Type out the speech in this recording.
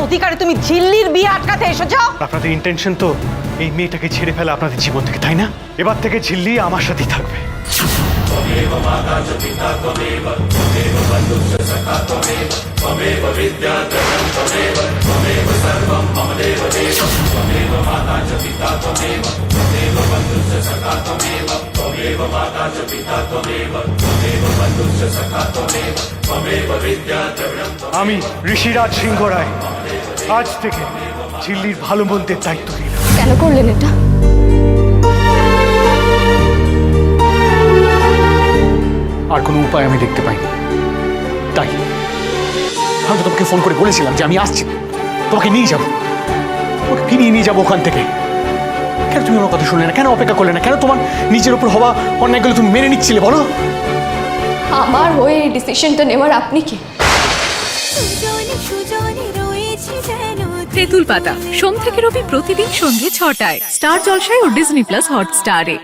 অধিকারে তুমি ঝিল্লির বিয়ে আটকাতে এসেছো? আপনাদের ইন্টেনশন তো এই মেয়েটাকে ছেড়ে ফেলা আপনাদের জীবন থেকে, তাই না? এবার থেকে ঝিল্লি আমার সাথেই থাকবে। আমি ঋষিরাজ সিংহ রায় আজ থেকে ঝিল্লির ভালো মন্দের দায়িত্ব নিলাম। কেন করলেন এটা? আর কোনো উপায় আমি দেখতে পাইনি, তাই আমি তো তোমাকে ফোন করে বলেছিলাম যে আমি আসছি, তোমাকে নিয়ে যাবো, তোমাকে ফিরিয়ে নিয়ে যাবো ওখান থেকে। কেন তুমি আমার কথা শুনলে না? কেন অপেক্ষা করলে না? কেন তোমার নিজের উপর হওয়া অন্যায়গুলো তুমি মেনে নিচ্ছিলে বলো? আমার হয়ে এই ডিসিশনটা নেওয়ার আপনি কি? তেঁতুল পাতা সোম থেকে রবি প্রতিদিন সন্ধ্যে ৬টায় স্টার জলসায় ও ডিজনি প্লাস হটস্টারে।